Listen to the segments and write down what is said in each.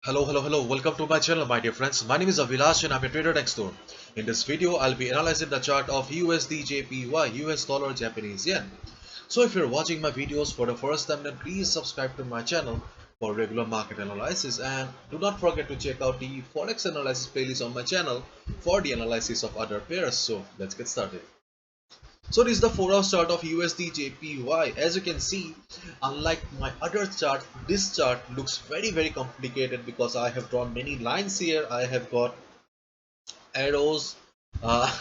Hello. Welcome to my channel, my dear friends. My name is Avilash and I'm a trader next door. In this video, I'll be analyzing the chart of USDjpy, US dollar Japanese yen. So if you're watching my videos for the first time, then please subscribe to my channel for regular market analysis, and do not forget to check out the Forex analysis playlist on my channel for the analysis of other pairs. So let's get started. So this is the 4 hour chart of USD JPY. As you can see, unlike my other chart, this chart looks very complicated because I have drawn many lines here. I have got arrows, uh,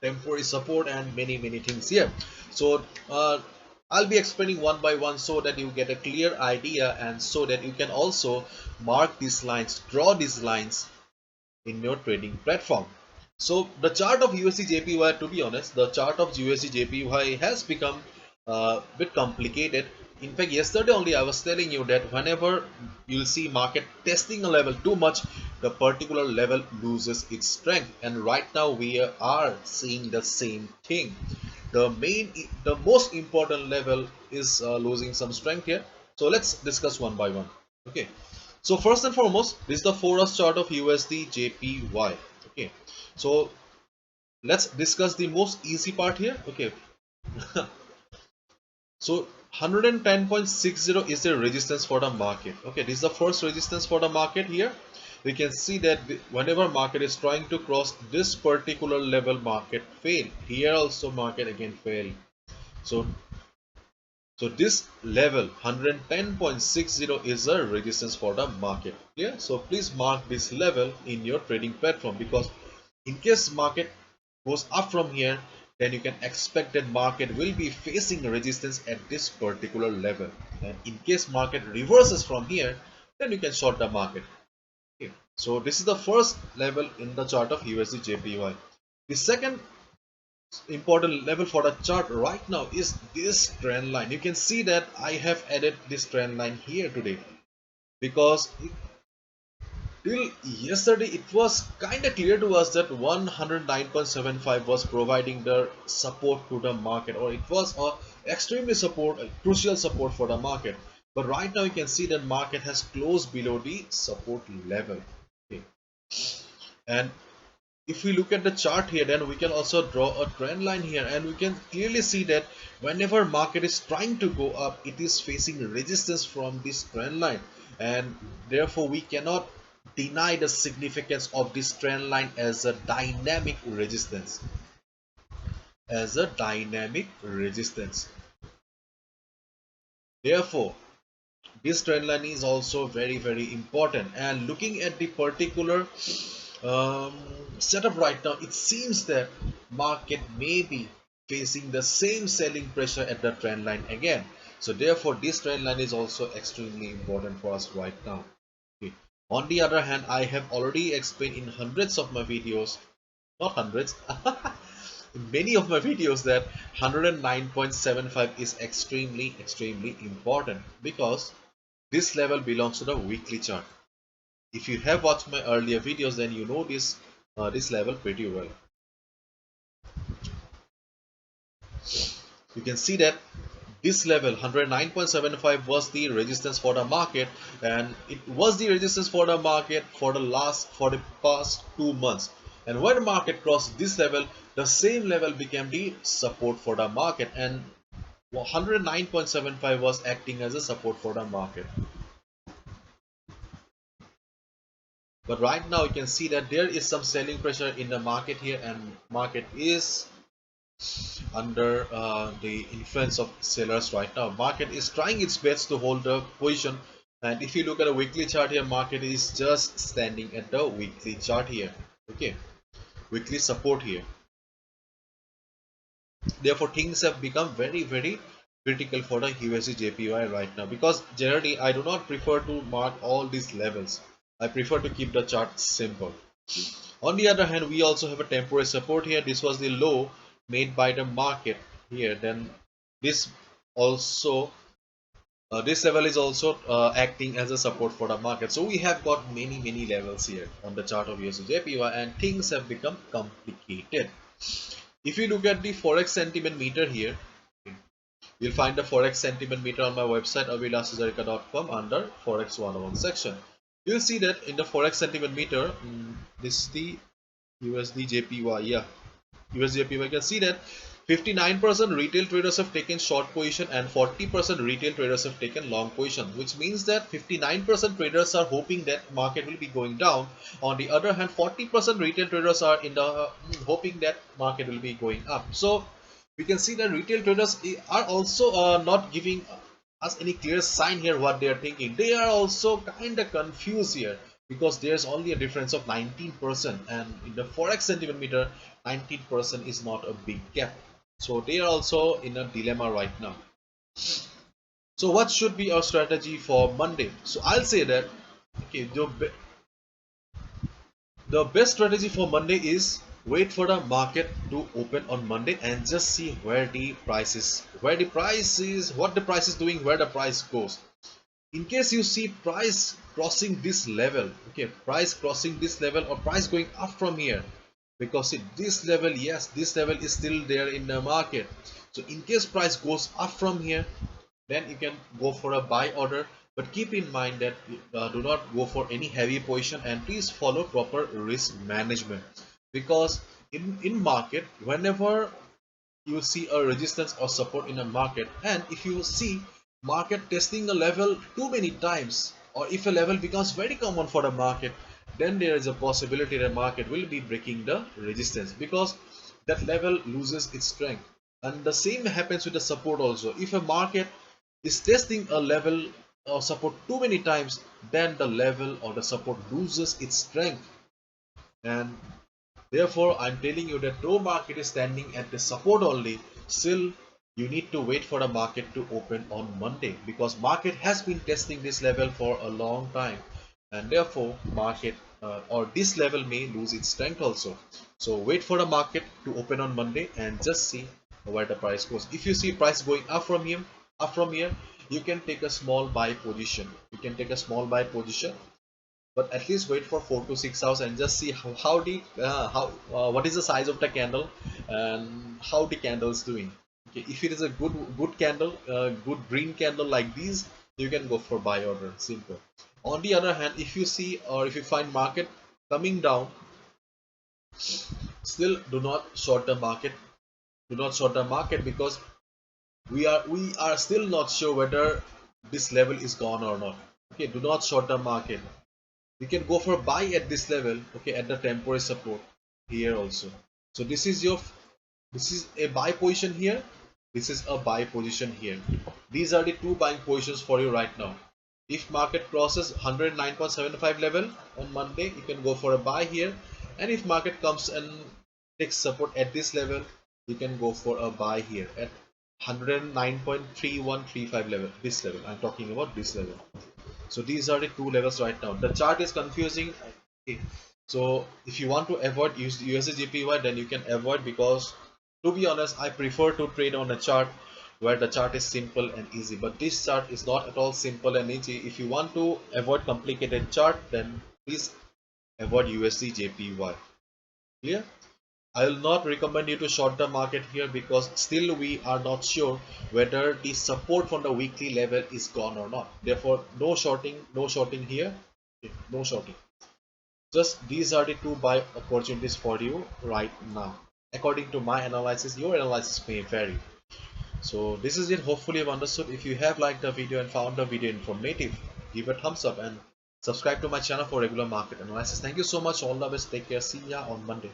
temporary support, and many things here. So I'll be explaining one by one so that you get a clear idea, and so that you can also mark these lines, draw these lines in your trading platform. So the chart of USD JPY, to be honest, the chart of USD JPY has become a bit complicated. In fact, yesterday only I was telling you that whenever you'll see market testing a level too much, the particular level loses its strength. And right now we are seeing the same thing. The most important level is losing some strength here. So let's discuss one by one. Okay. So first and foremost, this is the 4 hour chart of USD JPY. Okay, so let's discuss the most easy part here. Okay, so 110.60 is the resistance for the market. Okay, this is the first resistance for the market here. We can see that whenever market is trying to cross this particular level, market fail. Here also market again fail. So this level 110.60 is a resistance for the market. Yeah, so please mark this level in your trading platform, because in case market goes up from here, then you can expect that market will be facing resistance at this particular level, and in case market reverses from here, then you can short the market. Okay, so this is the first level in the chart of USD JPY. The second important level for the chart right now is this trend line. You can see that I have added this trend line here today, because till yesterday it was kind of clear to us that 109.75 was providing the support to the market, or it was a extremely support, a crucial support for the market. But right now you can see that market has closed below the support level. Okay. And if we look at the chart here, then we can also draw a trend line here, and we can clearly see that whenever market is trying to go up, it is facing resistance from this trend line, and therefore we cannot deny the significance of this trend line as a dynamic resistance. Therefore this trend line is also very important. And looking at the particular um, setup right now, it seems that market may be facing the same selling pressure at the trend line again. So therefore this trend line is also extremely important for us right now. Okay. On the other hand, I have already explained in hundreds of my videos, not hundreds, in many of my videos, that 109.75 is extremely important, because this level belongs to the weekly chart. If you have watched my earlier videos, then you know this level pretty well. You can see that this level 109.75 was the resistance for the market, and it was the resistance for the market for the past 2 months. And when the market crossed this level, the same level became the support for the market, and 109.75 was acting as a support for the market. But right now you can see that there is some selling pressure in the market here, and market is under the influence of sellers right now. Market is trying its best to hold the position, and if you look at a weekly chart here, market is just standing at the weekly chart here. Okay, weekly support here. Therefore things have become very critical for the USD JPY right now, because generally I do not prefer to mark all these levels. I prefer to keep the chart simple. On the other hand, we also have a temporary support here. This was the low made by the market here. Then this also this level is also acting as a support for the market. So we have got many levels here on the chart of USD JPY, and things have become complicated. If you look at the Forex sentiment meter here, you'll find the Forex sentiment meter on my website avilasazarika.com under Forex 101 section. You'll see that in the Forex sentiment meter, this is the USD JPY. Yeah, USD JPY. You can see that 59% retail traders have taken short position and 40% retail traders have taken long position, which means that 59% traders are hoping that market will be going down. On the other hand, 40% retail traders are in the hoping that market will be going up. So we can see that retail traders are also not giving us any clear sign here what they are thinking. They are also kind of confused here because there's only a difference of 19%, and in the Forex sentiment meter 19% is not a big gap. So they are also in a dilemma right now. So what should be our strategy for Monday? So I'll say that okay, the best strategy for Monday is wait for the market to open on Monday and just see where the price is, what the price is doing, where the price goes. In case you see price crossing this level, okay, price crossing this level or price going up from here, because see this level, yes, this level is still there in the market. So in case price goes up from here, then you can go for a buy order, but keep in mind that do not go for any heavy position and please follow proper risk management, because in market, whenever you see a resistance or support in a market, and if you see market testing a level too many times, or if a level becomes very common for the market, then there is a possibility the market will be breaking the resistance because that level loses its strength. And the same happens with the support also. If a market is testing a level or support too many times, then the level or the support loses its strength. And therefore, I'm telling you that though market is standing at the support only, still you need to wait for the market to open on Monday, because market has been testing this level for a long time, and therefore market or this level may lose its strength also. So wait for the market to open on Monday and just see where the price goes. If you see price going up from here, you can take a small buy position. You can take a small buy position, but at least wait for 4 to 6 hours and just see what is the size of the candle and how the candle is doing. Okay, if it is a good candle, good green candle like these, you can go for buy order, simple. On the other hand, if you see or if you find market coming down, still do not short the market. Do not short the market, because we are still not sure whether this level is gone or not. Okay, do not short the market. You can go for buy at this level, okay, at the temporary support here also. So this is a buy position here, this is a buy position here. These are the two buying positions for you right now. If market crosses 109.75 level on Monday, you can go for a buy here, and if market comes and takes support at this level, you can go for a buy here at 109.3135 level, this level I'm talking about, this level. So these are the two levels right now. The chart is confusing. Okay. So if you want to avoid USDjpy, then you can avoid, because to be honest, I prefer to trade on a chart where the chart is simple and easy. But this chart is not at all simple and easy. If you want to avoid complicated chart, then please avoid USDjpy. Clear? I will not recommend you to short the market here, because still we are not sure whether the support from the weekly level is gone or not. Therefore, no shorting here, okay, no shorting. Just these are the two buy opportunities for you right now. According to my analysis, your analysis may vary. So this is it. Hopefully you've understood. If you have liked the video and found the video informative, give a thumbs up and subscribe to my channel for regular market analysis. Thank you so much. All the best. Take care. See ya on Monday.